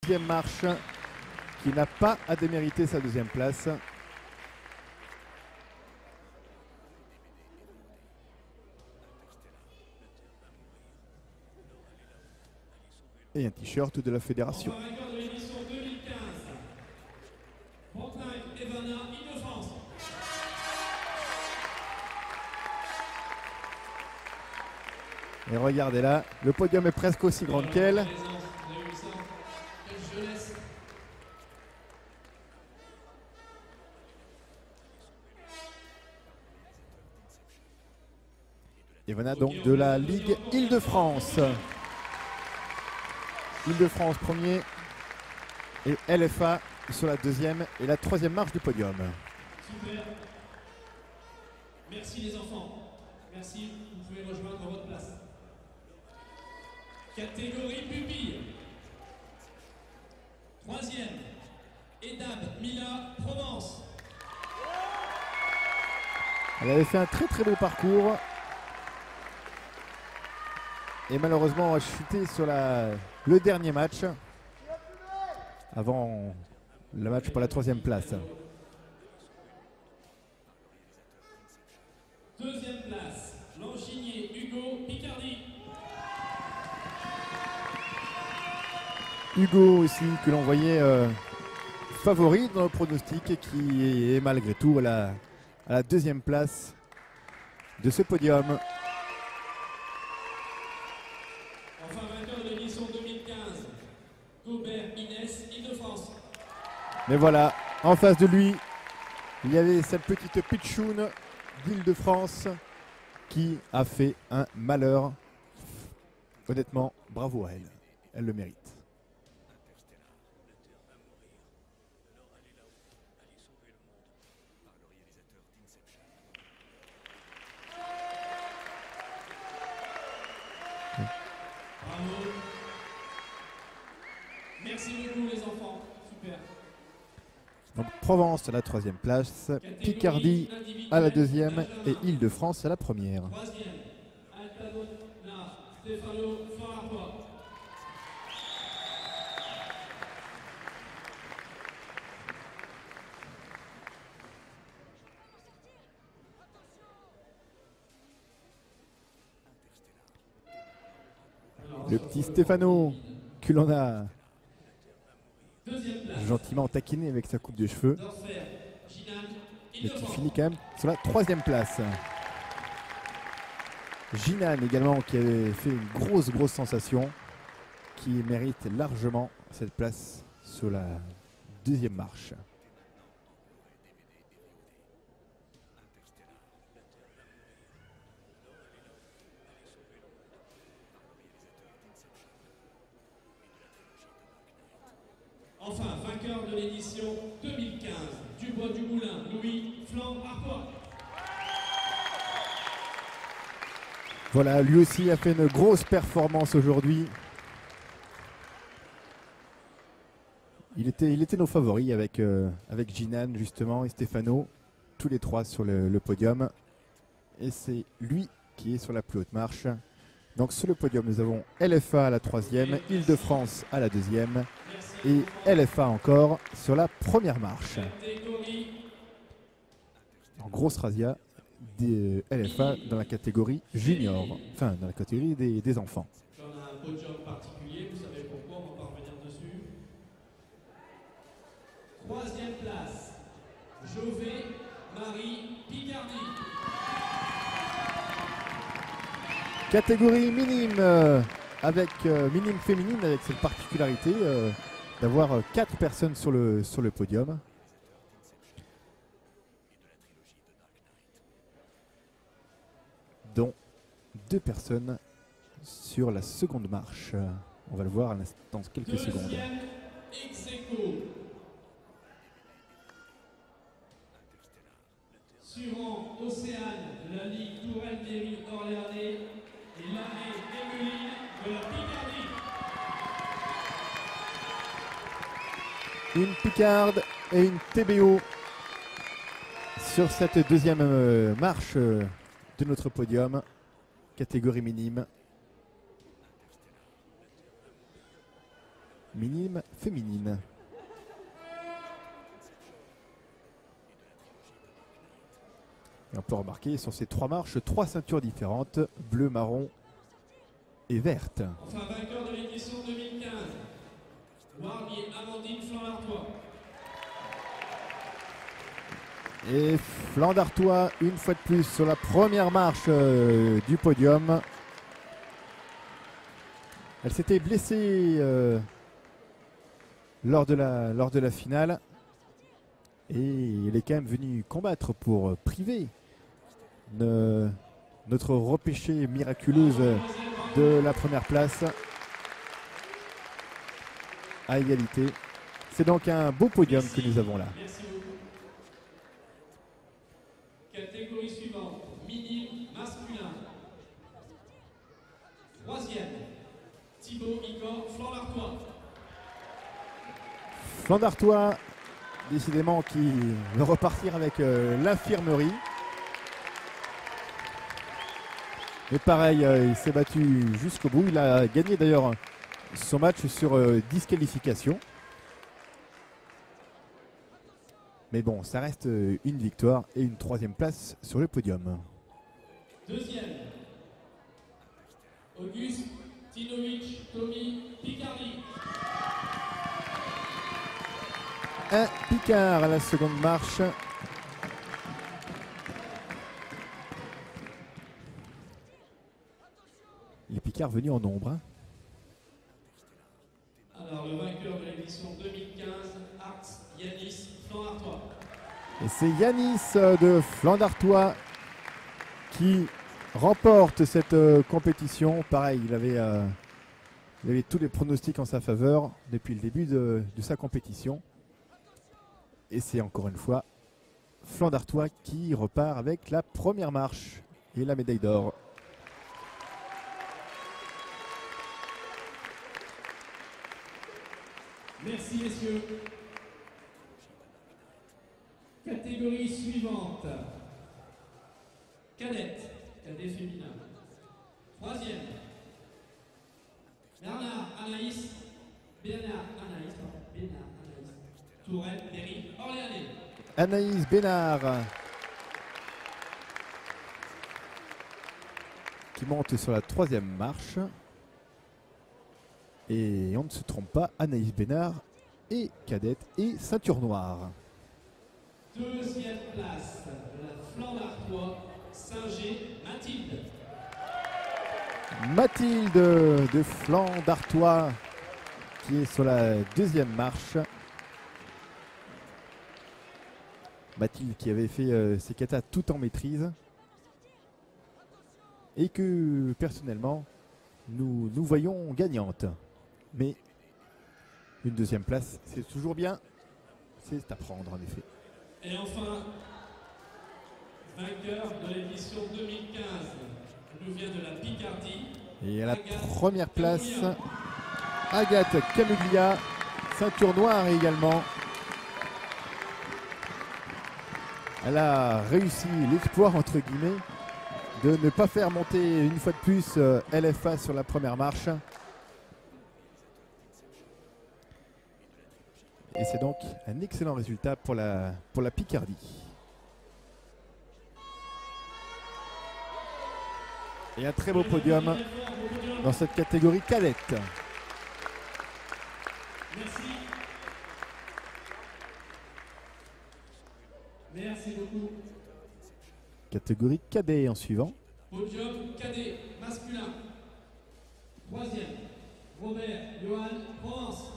Deuxième marche qui n'a pas à démériter sa deuxième place. Et un t-shirt de la fédération. Et regardez là, le podium est presque aussi grand qu'elle. Ivana donc de la Ligue Île-de-France. Île-de-France premier et LFA sur la deuxième et la troisième marche du podium. Super. Merci les enfants. Merci, vous pouvez rejoindre votre place. Catégorie pupille. Troisième, Edab Mila Provence. Elle avait fait un très très beau parcours. Et malheureusement, on a chuté sur le dernier match. Avant le match pour la troisième place. Deuxième place, Lanchinier Hugo Picardy. Hugo aussi, que l'on voyait favori dans le pronostic et qui est malgré tout à la deuxième place de ce podium. Enfin, vainqueur de l'édition 2015, Gobert Inès, Île-de-France. Mais voilà, en face de lui, il y avait cette petite pitchoune d'Île-de-France qui a fait un malheur. Honnêtement, bravo à elle. Elle le mérite. Bravo. Merci beaucoup les enfants. Super. Donc Provence à la troisième place, Picardie à la deuxième et Île-de-France à la première. Troisième, Altamona Stefano Farapua. Le petit Stefano que l'on a gentiment taquiné avec sa coupe de cheveux, mais qui finit quand même sur la troisième place. Jinan également qui avait fait une grosse sensation, qui mérite largement cette place sur la deuxième marche. Enfin, vainqueur de l'édition 2015, Dubois du Moulin, Louis Flan Arpois. Voilà, lui aussi a fait une grosse performance aujourd'hui. Il était nos favoris avec Jinan justement et Stefano, tous les trois sur le podium. Et c'est lui qui est sur la plus haute marche. Donc sur le podium, nous avons LFA à la troisième, Île-de-France à la deuxième et LFA encore sur la première marche. En grosse razzia des LFA dans la catégorie junior, enfin dans la catégorie des enfants. On a un podium particulier, vous savez pourquoi, on va pas revenir dessus. Troisième place, Jové Marie Picardy. Catégorie minime, minime féminine, avec cette particularité d'avoir 4 personnes sur le podium. Dont 2 personnes sur la seconde marche. On va le voir dans quelques secondes. Deuxième ex-aequo. Suivant Océane de la Ligue Touraine-Méry Orléanais et Lamé Emeline de la Picardie. Une picarde et une TBO sur cette deuxième marche de notre podium, catégorie minime. minime féminine. Et on peut remarquer sur ces 3 marches, 3 ceintures différentes, bleu, marron et verte. Enfin, vainqueur de l'édition 2015, Warnier Amandine Fland-Artois. Et Fland-Artois, une fois de plus, sur la première marche du podium. Elle s'était blessée lors de la finale. Et elle est quand même venue combattre pour priver notre repêchée miraculeuse de la première place à égalité. C'est donc un beau podium que nous avons là. Merci beaucoup. Catégorie suivante, minime masculin. 3e, Thibaut Igor Fland-Artois. Fland-Artois, décidément, qui va repartir avec l'infirmerie. Mais pareil, il s'est battu jusqu'au bout. Il a gagné d'ailleurs son match sur disqualification. Mais bon, ça reste une victoire et une 3e place sur le podium. 2e, Auguste Tinovic Tommy Picardi. Un Picard à la seconde marche. Les Picards venus en nombre. Hein. Alors, le vainqueur de l'édition 2015, Arts Yanis Fland-Artois. Et c'est Yanis de Fland-Artois qui remporte cette compétition. Pareil, il avait tous les pronostics en sa faveur depuis le début de sa compétition. Et c'est encore une fois Fland-Artois qui repart avec la première marche et la médaille d'or. Merci messieurs. Catégorie suivante. Cadette, cadet féminin. 3e. Bernard Anaïs. Touraine Berry Orléanais. Anaïs Bénard qui monte sur la 3e marche. Et on ne se trompe pas, Anaïs Bénard est cadette et ceinture noire. 2e place de la Fland-Artois, Singer Mathilde. Mathilde de Fland-Artois qui est sur la 2e marche. Mathilde qui avait fait ses katas tout en maîtrise et que personnellement nous voyons gagnante. Mais une 2e place, c'est toujours bien. C'est à prendre en effet. Et enfin, vainqueur de l'édition 2015, nous vient de la Picardie. Et à la première place, Agathe Camuglia, ceinture noire également. Elle a réussi l'exploit entre guillemets de ne pas faire monter une fois de plus LFA sur la première marche. Et c'est donc un excellent résultat pour la Picardie. Et un très beau podium dans cette catégorie cadette. Merci. Merci beaucoup. Catégorie cadet en suivant. Podium cadet masculin. 3e, Robert Johan Provence.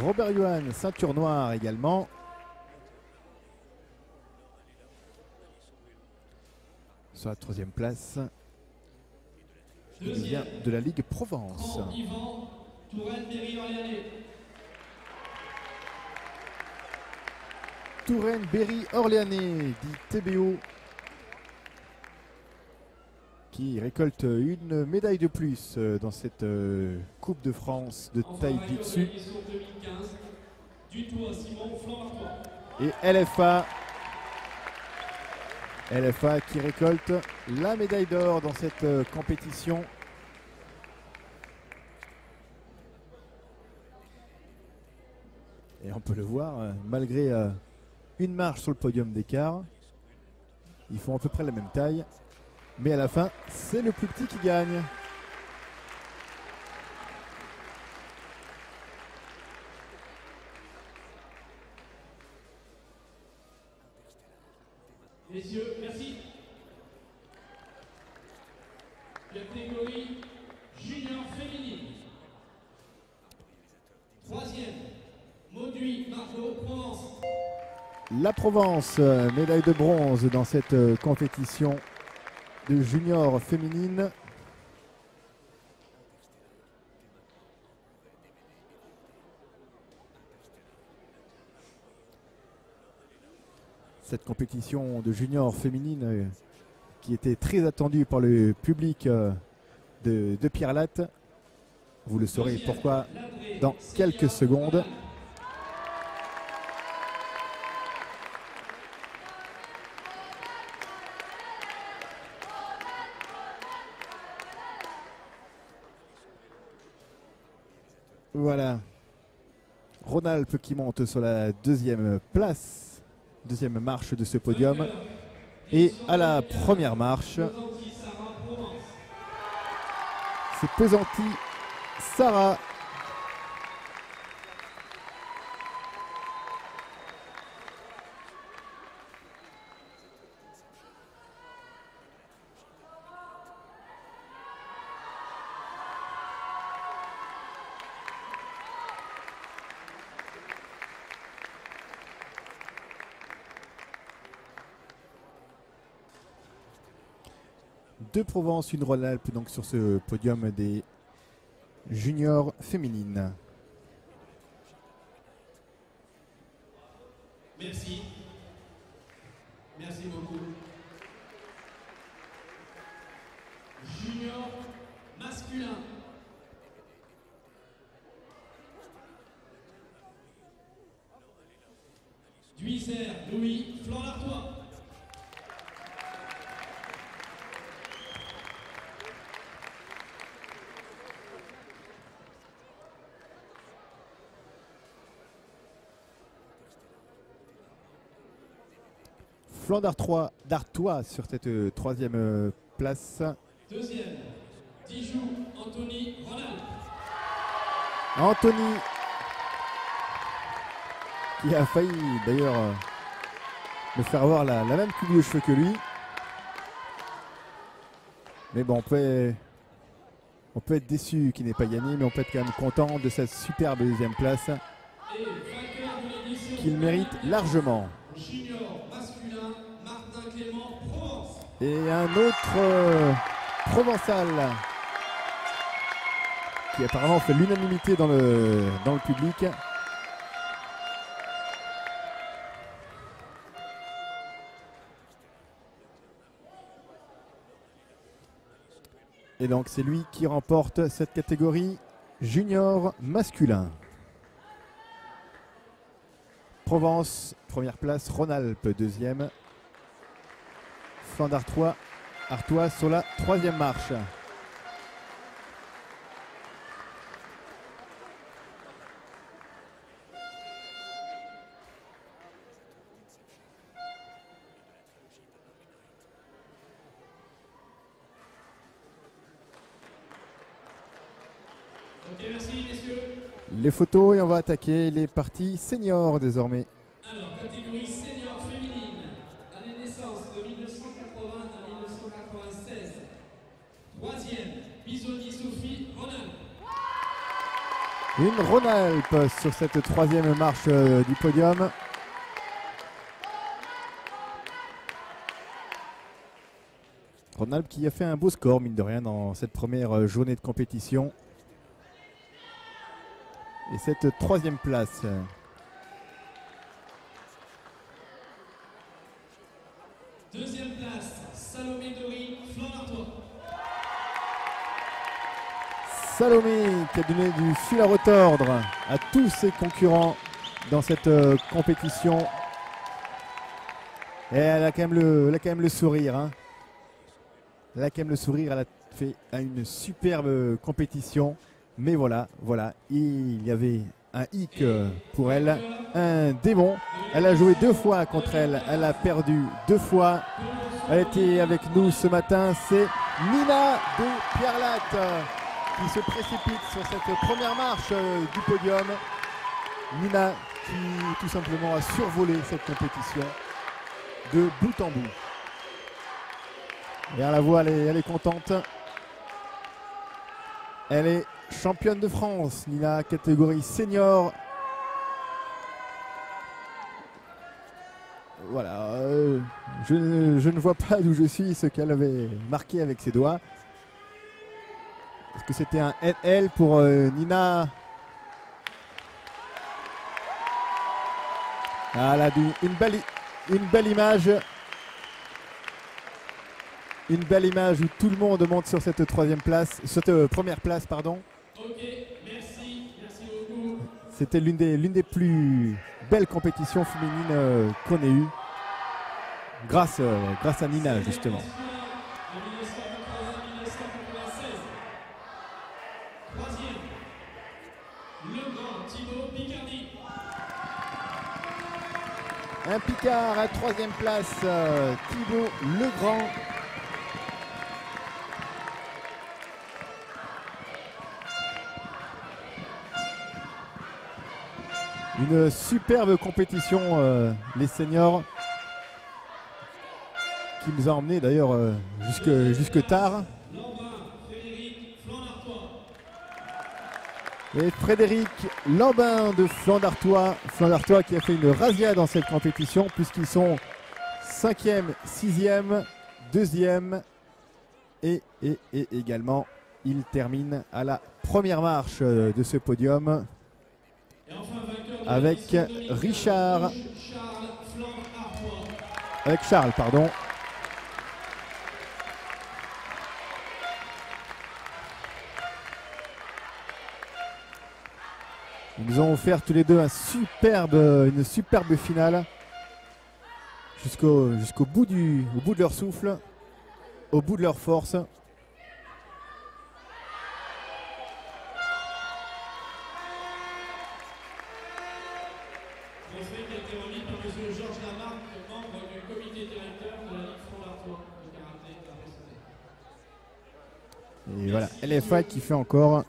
Robert Johan, ceinture noire également. Sur la 3e place. Il vient de la Ligue Provence. Yvan, Touraine Berry Orléanais. Touraine Berry Orléanais, dit TBO, qui récolte une médaille de plus dans cette Coupe de France de taille du dessus. Et LFA LFA qui récolte la médaille d'or dans cette compétition. Et on peut le voir, malgré une marche sur le podium d'écart, ils font à peu près la même taille. Mais à la fin, c'est le plus petit qui gagne. Messieurs, merci. Catégorie junior féminine. Troisième, Mauduit Margot Provence. La Provence, médaille de bronze dans cette compétition de junior féminine. Cette compétition de junior féminine qui était très attendue par le public de Pierre-Latte. Vous le saurez pourquoi dans quelques secondes. Voilà. Rhône-Alpes qui monte sur la deuxième place, deuxième marche de ce podium. Et à la première marche, c'est Pesanti Sarah. Deux Provence, une Rhône-Alpes donc sur ce podium des juniors féminines. Merci. Merci beaucoup. Junior masculin. Duiser Louis Flan-Lartois. Flan d'Artois sur cette troisième place. Deuxième, Dijoux Anthony Ronald. Anthony qui a failli d'ailleurs me faire avoir la même coupe de cheveux que lui. Mais bon, on peut être déçu qu'il n'ait pas gagné, mais on peut être quand même content de cette superbe deuxième place qu'il mérite largement. Et un autre Provençal qui apparemment fait l'unanimité dans le public. Et donc c'est lui qui remporte cette catégorie junior masculin. Provence, première place, Rhône-Alpes, deuxième. Flan d'Artois sur la troisième marche. Ok, merci messieurs. Les photos et on va attaquer les parties seniors désormais. Alors, catégorie senior féminine, année de naissance de 1980 à 1996. Troisième, Bisoni Sophie Ronald. Une Rhône-Alpes sur cette troisième marche du podium. Rhône-Alpes qui a fait un beau score, mine de rien, dans cette première journée de compétition. Et cette troisième place. Deuxième place, Salomé Dory, Flan-Lartois. Salomé qui a donné du fil à retordre à tous ses concurrents dans cette compétition. Et elle a quand même le sourire. Hein. Elle a quand même le sourire. Elle a fait une superbe compétition. Mais voilà, il y avait un hic pour elle, un démon. Elle a joué 2 fois contre elle. Elle a perdu 2 fois. Elle était avec nous ce matin. C'est Nina de Pierrelatte qui se précipite sur cette première marche du podium. Nina qui tout simplement a survolé cette compétition de bout en bout. Et à la voix, elle est contente. Elle est championne de France, Nina, catégorie senior. Voilà, je ne vois pas d'où je suis, ce qu'elle avait marqué avec ses doigts. Est-ce que c'était un NL pour Nina? Ah, elle a une belle image. Une belle image où tout le monde monte sur cette première place, pardon. Ok, merci beaucoup. C'était l'une des plus belles compétitions féminines qu'on ait eues. Grâce à Nina, justement. De 1980-1996. Troisième, le grand Thibaut Picardy. Un Picard à 3e place, Thibaut Legrand. Une superbe compétition, les seniors, qui nous a emmenés d'ailleurs jusque tard. Et Frédéric Lambin de Flanc-d'Artois. Flanc-d'Artois qui a fait une razzia dans cette compétition puisqu'ils sont 5e, 6e, 2e et également ils terminent à la première marche de ce podium avec Charles, pardon. Ils nous ont offert tous les deux une superbe finale jusqu'au bout de leur souffle, au bout de leur force. Trophée qui a été remis par M. Georges Lamarck, membre du comité directeur de la Ligue Flanc-d'Artois de karaté professionnel. Et voilà, LFA qui fait encore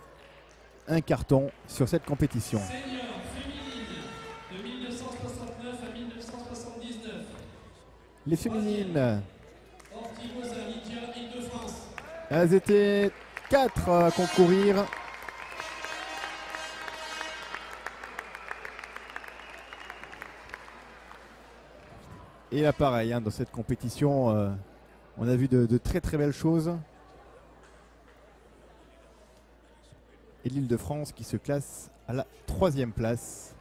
un carton sur cette compétition. Senior féminine de 1969 à 1979. Les féminines. Ortigosa Lydia, Île-de-France. Elles étaient 4 à concourir. Et là pareil, hein, dans cette compétition, on a vu de très belles choses. Et l'Île-de-France qui se classe à la 3e place.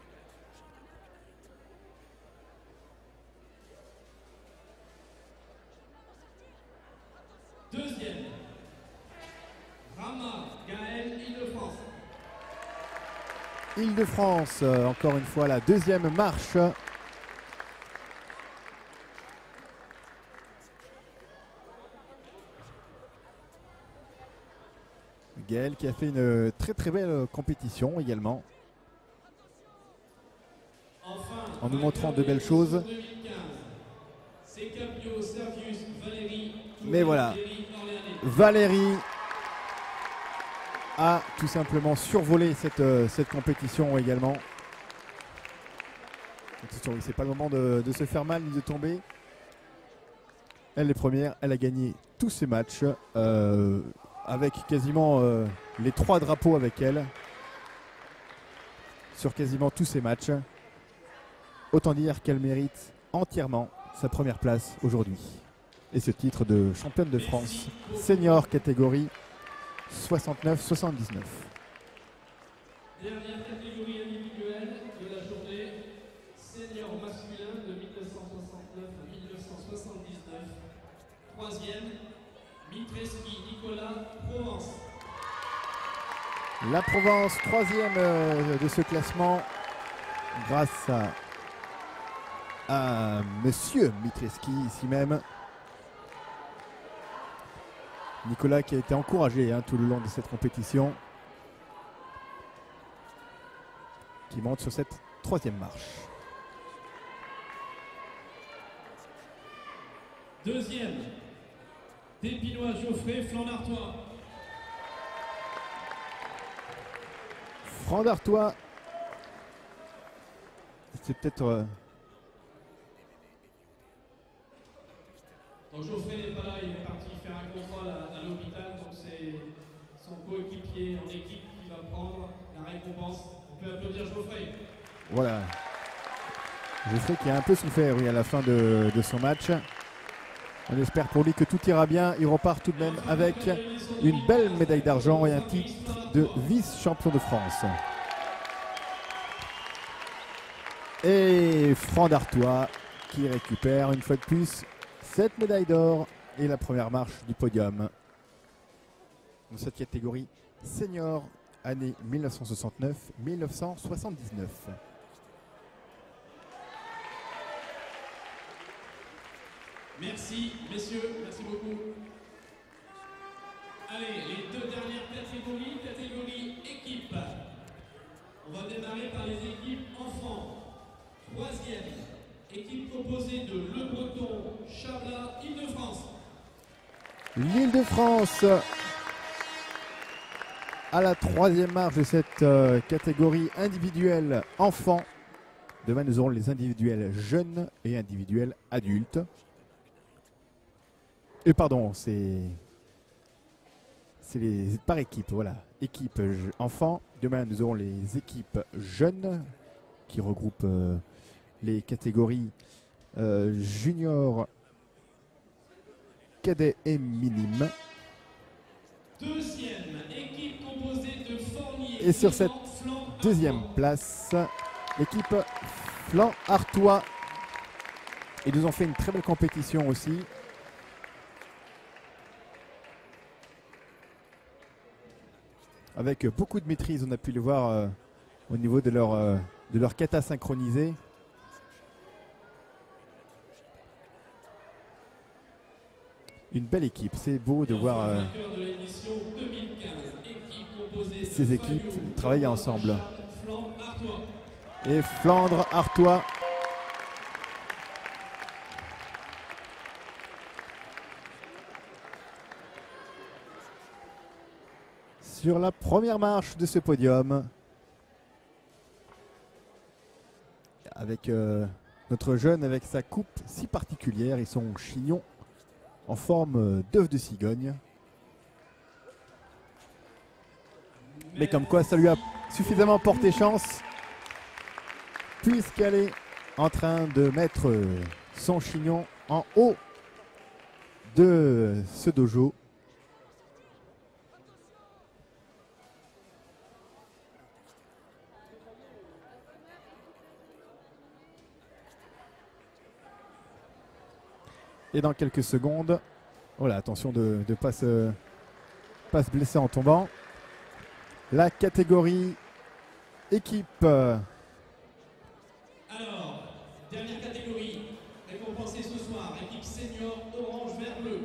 Deuxième, Rama Gaël, Île-de-France. Île-de-France, encore une fois la 2e marche. Gaël qui a fait une très belle compétition également. Enfin, en nous montrant de belles choses. 2015, Secapio, Servius, Valérie, Mais voilà, Valérie a tout simplement survolé cette compétition également. C'est pas le moment de se faire mal ni de tomber. Elle est première, elle a gagné tous ses matchs avec quasiment les 3 drapeaux avec elle sur quasiment tous ses matchs. Autant dire qu'elle mérite entièrement sa première place aujourd'hui. Et ce titre de championne de France senior catégorie 69-79. Dernière catégorie individuelle de la journée, senior masculin de 1969 à 1979. Troisième, Mitreski Nicolas, Provence. La Provence, 3e de ce classement grâce à Monsieur Mitreski ici même. Nicolas qui a été encouragé tout le long de cette compétition. Qui monte sur cette troisième marche. Deuxième, Dépinois Geoffrey, flanc d'Artois. Franc d'Artois. C'est peut-être... Donc Geoffrey n'est pas là, il est parti faire un contrôle à l'hôpital, donc c'est son coéquipier en équipe qui va prendre la récompense. On peut applaudir Geoffrey. Voilà. Geoffrey qui a un peu souffert à la fin de son match. On espère pour lui que tout ira bien. Il repart tout de même avec une belle médaille d'argent et un titre de vice-champion de France. Et Franc d'Artois qui récupère une fois de plus cette médaille d'or et la première marche du podium. Dans cette catégorie senior, année 1969-1979. Merci, messieurs, merci beaucoup. Allez, les deux dernières catégories, catégorie équipe. On va démarrer par les équipes enfants. Troisième, équipe composée de Le Breton, Chabla, Île-de-France. L'Île-de-France à la troisième marche de cette catégorie individuelle enfants. Demain, nous aurons les individuels jeunes et individuels adultes. Et pardon, c'est les par équipe, voilà. Équipe enfants. Demain, nous aurons les équipes jeunes qui regroupent les catégories junior, cadet et minime. Deuxième équipe composée de Fournier. Et sur cette deuxième place, l'équipe flanc Artois. Ils nous ont fait une très belle compétition aussi. Avec beaucoup de maîtrise, on a pu le voir au niveau de leur kata synchronisée. Une belle équipe, c'est beau de voir ces équipes travailler ensemble. Et Flandre Artois. Sur la première marche de ce podium, avec notre jeune avec sa coupe si particulière et son chignon en forme d'œuf de cigogne. Mais comme quoi ça lui a suffisamment porté chance, puisqu'elle est en train de mettre son chignon en haut de ce dojo. Et dans quelques secondes, voilà, attention de ne pas se blesser en tombant. La catégorie équipe. Alors, dernière catégorie, récompensée ce soir, équipe senior orange, vert, bleu.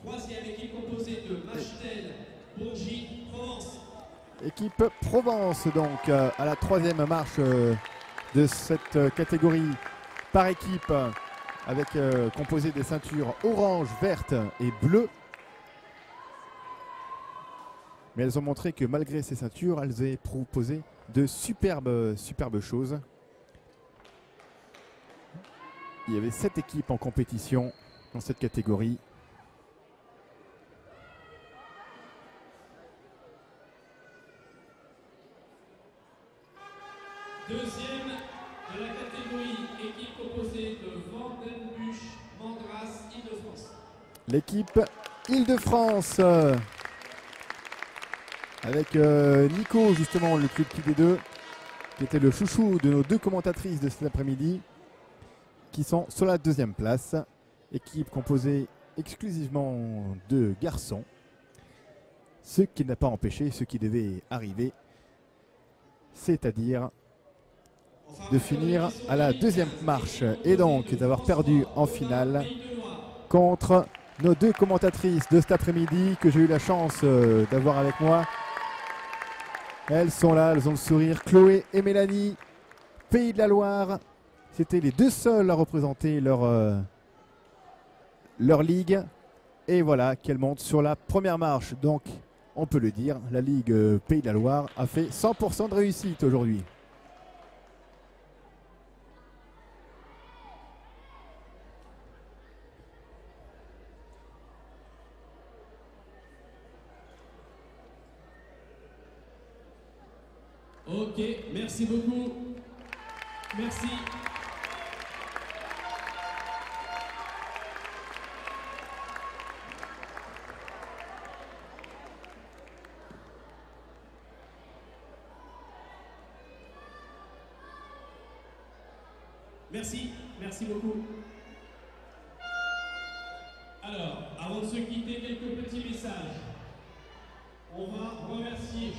Troisième équipe composée de Machtel, Bourgie, Provence. Équipe Provence, donc, à la troisième marche de cette catégorie par équipe. Avec composé des ceintures orange, verte et bleue. Mais elles ont montré que malgré ces ceintures, elles avaient proposé de superbes choses. Il y avait 7 équipes en compétition dans cette catégorie. Deuxième de la catégorie équipe composée de Vandenbuch, Mangras, Île-de-France. L'équipe Île-de-France avec Nico, justement, le plus petit des deux, qui était le chouchou de nos deux commentatrices de cet après-midi, qui sont sur la deuxième place. Équipe composée exclusivement de garçons, ce qui n'a pas empêché ce qui devait arriver, c'est-à-dire de finir à la deuxième marche et donc d'avoir perdu en finale contre nos deux commentatrices de cet après-midi que j'ai eu la chance d'avoir avec moi. Elles sont là, elles ont le sourire. Chloé et Mélanie, Pays de la Loire. C'était les deux seuls à représenter leur ligue. Et voilà qu'elles montent sur la première marche. Donc, on peut le dire, la Ligue Pays de la Loire a fait 100% de réussite aujourd'hui. Ok, merci beaucoup. Merci. Merci, merci beaucoup. Alors, avant de se quitter, quelques petits messages. On va remercier